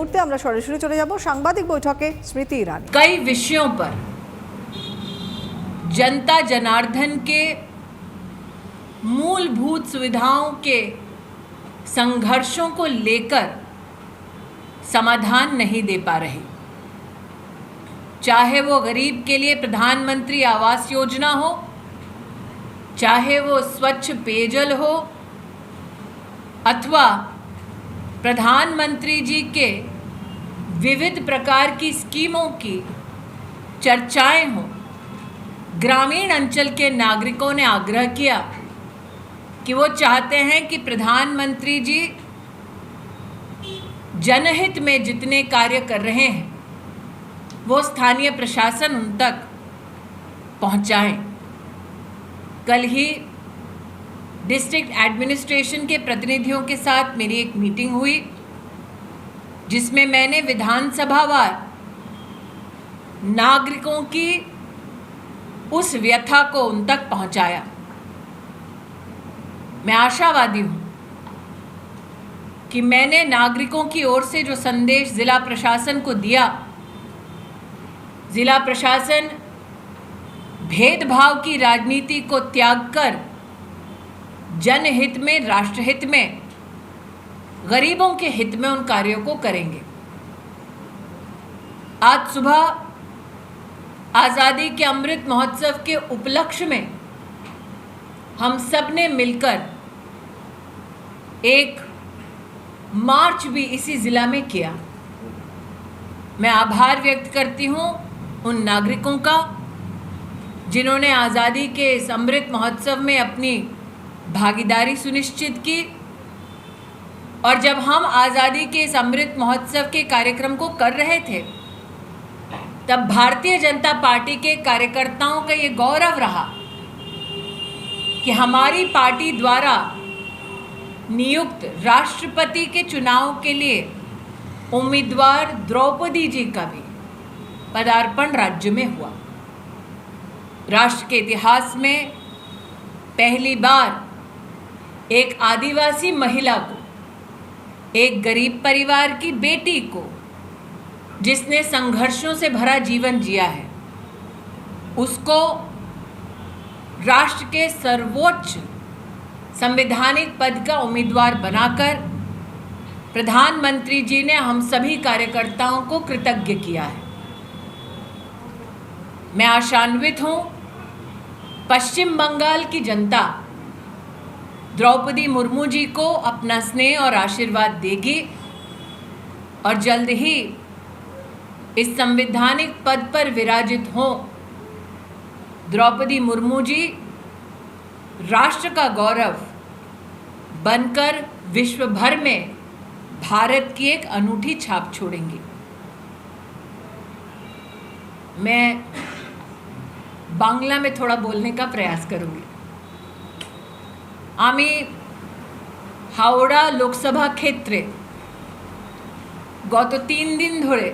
মুহূর্তে আমরা সরাসরি চলে যাব সাংবাদিক বৈঠকে স্মৃতি ईरानी। कई विषयों पर जनता जनार्दन के मूलभूत सुविधाओं के संघर्षों को लेकर समाधान नहीं दे पा रहे, चाहे वो गरीब के लिए प्रधानमंत्री आवास योजना हो, चाहे वो स्वच्छ पेयजल हो, अथवा प्रधानमंत्री जी के विविध प्रकार की स्कीमों की चर्चाएं हों। ग्रामीण अंचल के नागरिकों ने आग्रह किया कि वो चाहते हैं कि प्रधानमंत्री जी जनहित में जितने कार्य कर रहे हैं वो स्थानीय प्रशासन उन तक पहुंचाएं। कल ही डिस्ट्रिक्ट एडमिनिस्ट्रेशन के प्रतिनिधियों के साथ मेरी एक मीटिंग हुई, जिसमें मैंने विधानसभावार नागरिकों की उस व्यथा को उन तक पहुंचाया। मैं आशावादी हूं कि मैंने नागरिकों की ओर से जो संदेश जिला प्रशासन को दिया, जिला प्रशासन भेदभाव की राजनीति को त्याग कर जनहित में, राष्ट्रहित में, गरीबों के हित में उन कार्यों को करेंगे। आज सुबह आज़ादी के अमृत महोत्सव के उपलक्ष्य में हम सब ने मिलकर एक मार्च भी इसी ज़िला में किया। मैं आभार व्यक्त करती हूँ उन नागरिकों का जिन्होंने आज़ादी के इस अमृत महोत्सव में अपनी भागीदारी सुनिश्चित की। और जब हम आज़ादी के इस अमृत महोत्सव के कार्यक्रम को कर रहे थे, तब भारतीय जनता पार्टी के कार्यकर्ताओं का ये गौरव रहा कि हमारी पार्टी द्वारा नियुक्त राष्ट्रपति के चुनाव के लिए उम्मीदवार द्रौपदी जी का भी पदार्पण राज्य में हुआ। राष्ट्र के इतिहास में पहली बार एक आदिवासी महिला को, एक गरीब परिवार की बेटी को, जिसने संघर्षों से भरा जीवन जिया है, उसको राष्ट्र के सर्वोच्च संवैधानिक पद का उम्मीदवार बनाकर प्रधानमंत्री जी ने हम सभी कार्यकर्ताओं को कृतज्ञ किया है। मैं आशान्वित हूँ पश्चिम बंगाल की जनता द्रौपदी मुर्मू जी को अपना स्नेह और आशीर्वाद देगी और जल्द ही इस संवैधानिक पद पर विराजित हों। द्रौपदी मुर्मू जी राष्ट्र का गौरव बनकर विश्व भर में भारत की एक अनूठी छाप छोड़ेंगी। मैं बांग्ला में थोड़ा बोलने का प्रयास करूंगी। आमी हावड़ा लोकसभा क्षेत्रे गत 3 दिन धरे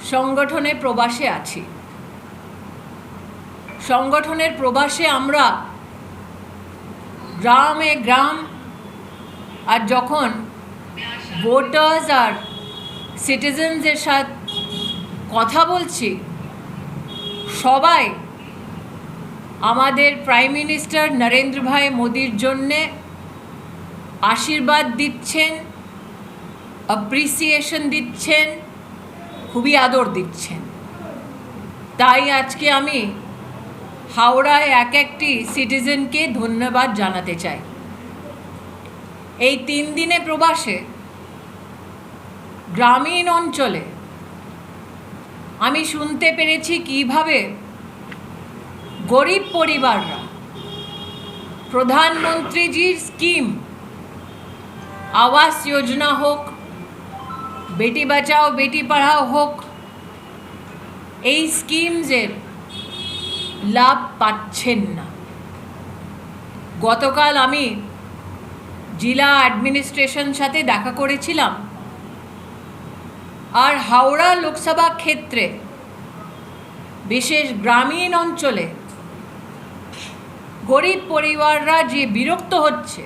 संगठने प्रवासे आछि। संगठनेर प्रवासे आमरा ग्रामे ग्राम और जखन वोटार्स और सिटिजेन्सের साथ कथा बोलছি, सबाई आमादेर प्राइम मिनिस्टर नरेंद्र भाई मोदीर जन्ने आशीर्वाद दिच्छेन, अप्रिसिएशन दिच्छेन, खूबी आदर दिच्छेन। ताई आजके आमी हावड़ाय एक एकटी सिटिजेनके धन्यवाद जानाते चाই। এই 3 দিনে প্রবাসে গ্রামীণ অঞ্চলে আমি শুনতে পেরেছি কিভাবে গরিব পরিবাররা প্রধানমন্ত্রীজির স্কিম आवास योजना হোক, বেটি বাঁচাও বেটি পড়াও হোক, এই স্কিমসের লাভ পাচ্ছেন না। গতকাল আমি जिला एडमिनिस्ट्रेशन साथे देखा करेছিলাম और हावड़ा लोकसभा क्षेत्रे विशेष ग्रामीण अंचले गरीब परिवाररा जे बिरक्त होच्छे,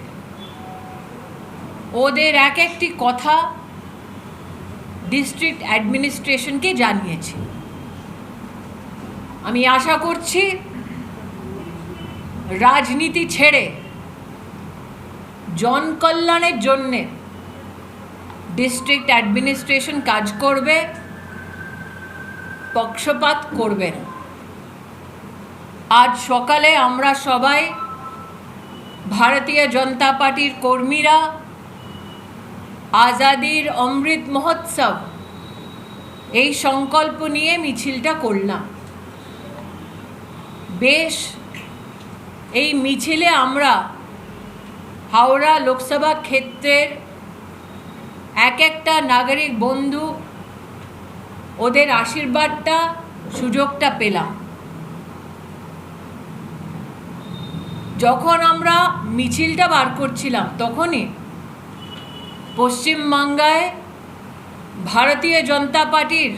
ओदेर एक एकटी कथा ডিস্ট্রিক্ট অ্যাডমিনিস্ট্রেশনকে জানিয়েছি। আমি আশা করছি রাজনীতি ছেড়ে জনকল্যাণের জন্যে ডিস্ট্রিক্ট অ্যাডমিনিস্ট্রেশন কাজ করবে, পক্ষপাত করবে না। আজ সকালে আমরা সবাই ভারতীয় জনতা পার্টির কর্মীরা আজাদির অমৃত মহোৎসব এই সংকল্প নিয়ে মিছিলটা করলাম। বেশ, এই মিছিলে আমরা হাওড়া লোকসভা ক্ষেত্রের এক একটা নাগরিক বন্ধু ওদের আশীর্বাদটা সুযোগটা পেলাম। যখন আমরা মিছিলটা বার করছিলাম তখনই পশ্চিমবাংলায় ভারতীয় জনতা পার্টির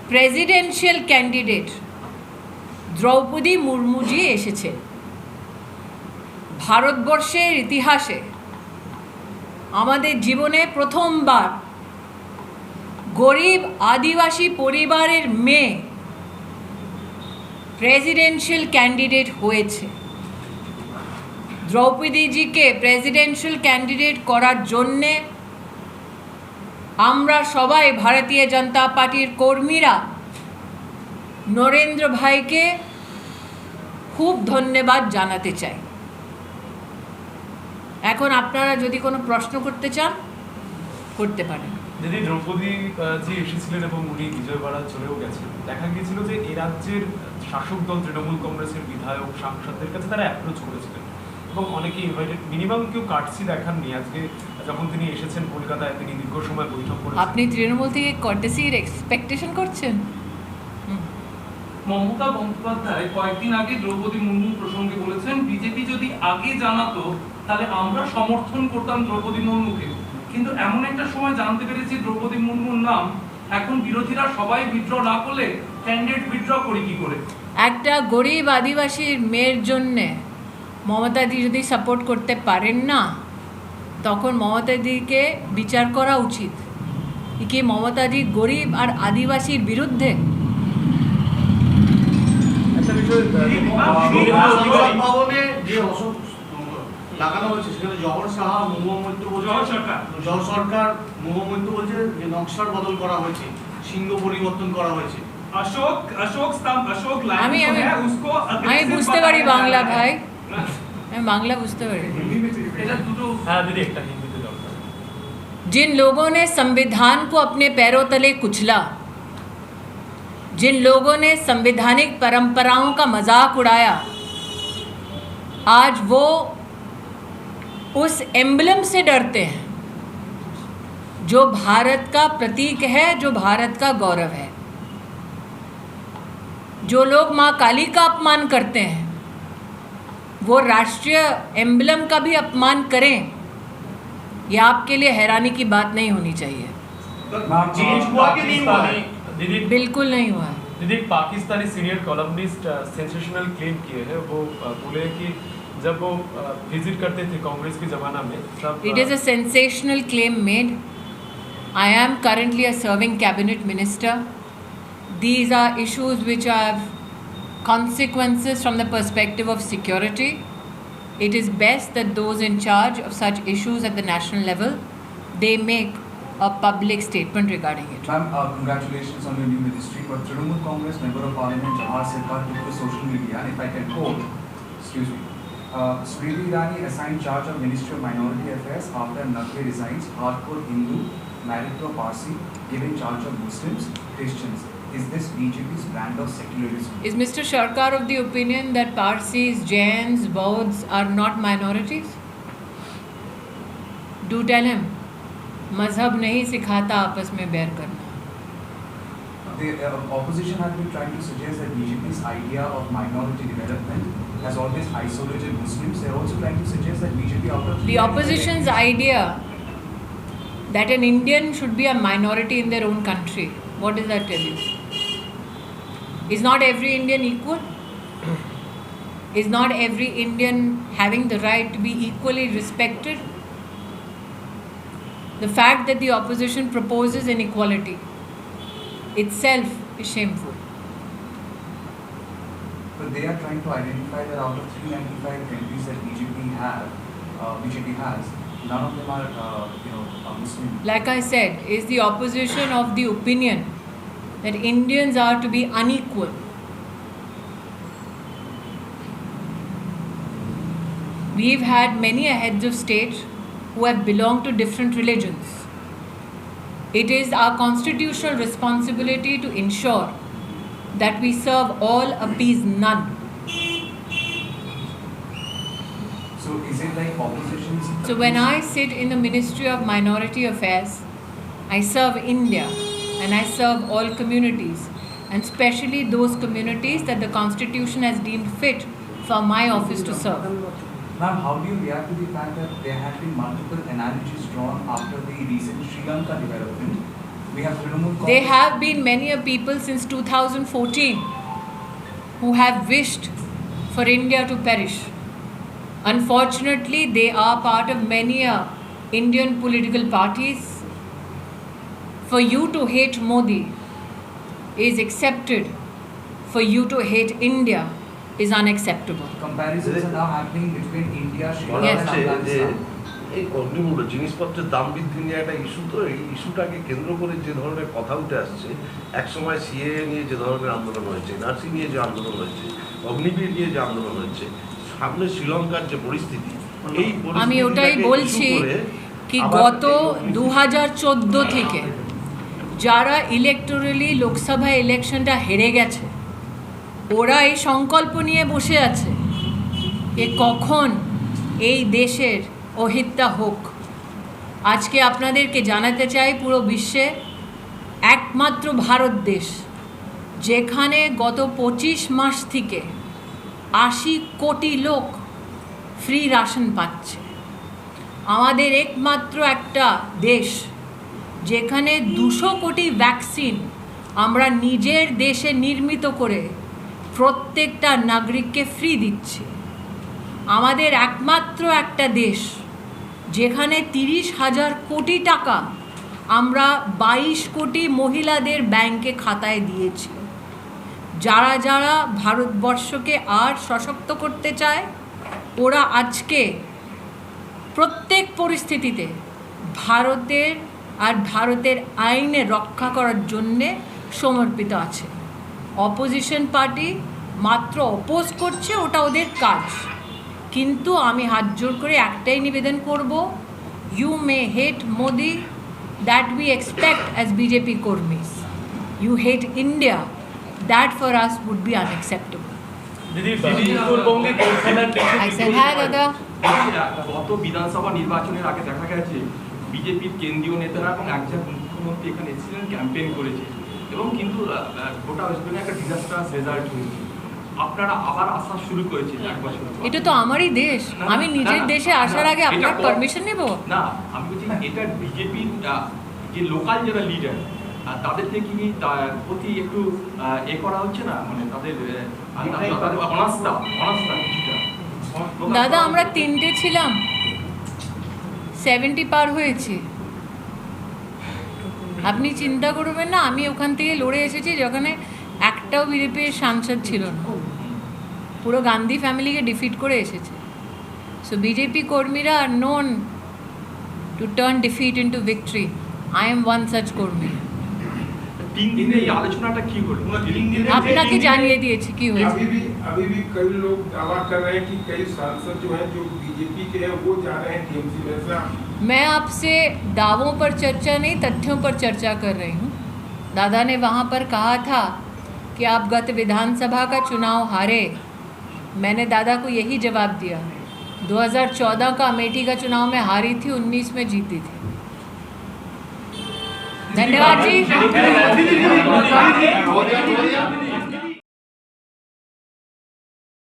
প্রেসিডেন্সিয়াল ক্যান্ডিডেট দ্রৌপদী মুর্মুজি এসেছে। ভারতবর্ষের ইতিহাসে আমাদের জীবনে প্রথমবার গরিব আদিবাসী পরিবারের মেয়ে প্রেসিডেন্সিয়াল ক্যান্ডিডেট হয়েছে। দ্রৌপদীজিকে প্রেসিডেন্সিয়াল ক্যান্ডিডেট করার জন্যে আমরা সবাই ভারতীয় জনতা পার্টির কর্মীরা নরেন্দ্র ভাইকে খুব ধন্যবাদ জানাতে চাই। এখন আপনারা যদি কোনো প্রশ্ন করতে চান করতে পারেন। দিদি, দ্রৌপদী জি এসেছিলেন এবং উনি বিজয়বাড়া চলেও গেছেন। দেখা গিয়েছিল যে এই রাজ্যের শাসক দল তৃণমূল কংগ্রেসের বিধায়ক সাংসদদের কাছে তারা অ্যাপ্রোচ করেছিলেন এবং অনেকে ইনভাইটেড, মিনিমাম কেউ কার্ডসি দেখাননি। আজকে যখন তিনি এসেছেন কলকাতায়, তিনি দীর্ঘ সময় বৈঠক করেছেন। আপনি তৃণমূল থেকে কার্টেসির এক্সপেকটেশন করছেন? মমতা বন্দ্যোপাধ্যায় কয়েকদিন আগে দ্রৌপদী মুর্মু প্রসঙ্গে বলেছেন, বিজেপি যদি আগে জানাতো তাহলে আমরা সমর্থন করতাম দ্রৌপদী মুর্মুকে, কিন্তু এমন একটা সময় জানতে পেরেছি দ্রৌপদী মুর্মুর নাম, এখন বিরোধীরা সবাই উইথড্র না করলে ক্যান্ডিডেট উইথড্র করি কি করে? একটা গরিব আদিবাসীর মেয়ের জন্যে মমতাদি যদি সাপোর্ট করতে পারেন না, তখন মমতাদিকে বিচার করা উচিত। কি মমতাদি গরিব আর আদিবাসীর বিরুদ্ধে? একটা বিষয় ভবনে যে অশোক লাগানো হয়েছে সেখানে জহর সাহা মুহম্মদ বলছে, জহর সরকার মুহম্মদ বলছে যে নকশার বদল করা হয়েছে, সিংহ পরিবর্তন করা হয়েছে। আমি বুঝতে পারি বাংলা ভাই, আমি বাংলা बुझते पारी। जिन लोगों ने संविधान को अपने पैरों तले कुचला, जिन लोगों ने संवैधानिक परंपराओं का मजाक उड़ाया, आज वो उस एम्बलम से डरते हैं जो भारत का प्रतीक है, जो भारत का गौरव है। जो लोग माँ काली का अपमान करते हैं वो राष्ट्रीय एम्बलम का भी अपमान करें, ये आपके लिए हैरानी की बात नहीं होनी चाहिए। चेंज हुआ कि नहीं हुआ है? दीदी, बिल्कुल नहीं हुआ है। दीदी, Pakistani senior columnist sensational claim किए हैं। वो बोले कि जब वो विजिट करते थे कांग्रेस के जमाना में तब It is a sensational claim made. I am currently a serving cabinet minister. These are issues which have consequences from the perspective of security. It is best that those in charge of such issues at the national level, they make a public statement regarding it. Ma'am, congratulations on your new ministry. But Trinamool Congress Member of Parliament Jawahar Sirkar took to social media, and if I can quote, excuse me, Smriti Irani assigned charge of Ministry of Minority Affairs after Naqvi resigns. Hardcore Hindu married to a Parsi, given charge of Muslims, Christians. Is this BJP's brand of secularism? Is Mr. Sharkar of the opinion that Parsis, Jains, Bauds are not minorities? Do tell him. मजहब नहीं सिखाता आपस में बैर करना। The opposition has been trying to suggest that BJP's idea of minority development has always isolated Muslims. They're also trying to suggest that BJP out of The opposition's idea that an Indian should be a minority in their own country, what does that tell you? Is not every Indian equal? Is not every Indian having the right to be equally respected? The fact that the opposition proposes inequality itself is shameful. But they are trying to identify that out of 395 MPs that BJP has, none of them are, Muslim. Like I said, is the opposition of the opinion that Indians are to be unequal. We've had many heads of state who have belonged to different religions. It is our constitutional responsibility to ensure that we serve all, appease none. So is it like opposition's... So when I sit in the Ministry of Minority Affairs, I serve India and I serve all communities, and especially those communities that the Constitution has deemed fit for my office to serve. Ma'am, how do you react to the fact that there have been multiple analogies drawn after the recent Sri Lanka development? We have Trinamool Congress. There have been many people since 2014 who have wished for India to perish. Unfortunately, they are part of many Indian political parties. For you to hate Modi is accepted. For you to hate India is unacceptable. Comparisons are now happening between India, Sri Yes. Lanka and Afghanistan. এই অগ্নিমূল্য জিনিসপত্রের দাম বৃদ্ধি নিয়ে একটা issue, তো এই ইস্যুটাকে কেন্দ্র করে যে ধরনের কথা উঠে আসছে, একসময় সিএ নিয়ে যে ধরনের আন্দোলন হয়েছে, এনআরসি নিয়ে যে আন্দোলন হয়েছে, অগ্নিবীর নিয়ে যে আন্দোলন হয়েছে, সামনে শ্রীলঙ্কার যে পরিস্থিতি, এই আমি ওটাই বলছি কি গত 2014 থেকে যারা ইলেকটোরালি লোকসভা ইলেকশনটা হেরে গেছে, ওরা এই সংকল্প নিয়ে বসে আছে যে কখন এই দেশের অহিত্যা হোক। আজকে আপনাদেরকে জানাতে চাই, পুরো বিশ্বে একমাত্র ভারত দেশ যেখানে গত 25 মাস থেকে 80 কোটি লোক ফ্রি রাশন পাচ্ছে। আমাদের একমাত্র একটা দেশ যেখানে 200 কোটি ভ্যাকসিন আমরা নিজের দেশে নির্মিত করে প্রত্যেকটা নাগরিককে ফ্রি দিচ্ছি। আমাদের একমাত্র একটা দেশ যেখানে 30,000 কোটি টাকা আমরা 22 কোটি মহিলাদের ব্যাংকে খাতায় দিয়েছি। যারা যারা ভারতবর্ষকে আর সশক্ত করতে চায়, ওরা আজকে প্রত্যেক পরিস্থিতিতে ভারতের আর ভারতের আইনে রক্ষা করার জন্যে সমর্পিত আছে। অপোজিশন পার্টি মাত্র অপোজ করছে, ওটা ওদের কাজ। কিন্তু আমি হাত জোর করে একটাই নিবেদন করব, you may hate Modi, that we expect as BJP কর্মীস। You hate India, that for us would be unacceptable. উত্তরবঙ্গে I said, হ্যাঁ দাদা। গত বিধানসভা নির্বাচনের আগে দেখা গেছে বিজেপির কেন্দ্রীয় নেতারা এবং একজন মুখ্যমন্ত্রী এখানে এসেছিলেন, ক্যাম্পেইন করেছে, এবং কিন্তু গোটা ওয়েস্ট বেঙ্গলে একটা ডিজাস্টারাস রেজাল্ট হয়েছে। আপনারা আবার আসা শুরু করেছেন এক বছর। এটা তো আমারই দেশ, আমি নিজের দেশে আসার আগে আপনার পারমিশন নেব? না, আমি বলছি এটা বিজেপির যে লোকাল যারা লিডার তাদের থেকে কি প্রতি একটু করা হচ্ছে না, মানে তাদের অনাস্থা কিছুটা। দাদা, আমরা 3টে ছিলাম, 70 পার হয়েছে। আপনি চিন্তা করবেন না, আমি ওখান থেকে লড়ে এসেছি যেখানে একটাও বিজেপির সাংসদ ছিল না, পুরো গান্ধী ফ্যামিলিকে ডিফিট করে এসেছে। সো বিজেপি কর্মীরা are known to turn defeat into victory. I am one such কর্মী। 3 দিনে এই আলোচনাটা কি হলো? আপনাকে জানিয়ে দিয়েছি কি হয়েছে। अभी भी कई लोग दावा कर रहे हैं कि कई सांसद जो हैं जो बीजेपी के हैं वो जा रहे हैं टीएमसी में से। मैं आपसे दावों पर चर्चा नहीं, तथ्यों पर चर्चा कर रही हूँ। दादा ने वहाँ पर कहा था कि आप गत विधानसभा का चुनाव हारे। मैंने दादा को यही जवाब दिया। 2014 का अमेठी का चुनाव में हारी थी, 19 में जीती थी। धन्यवाद जी।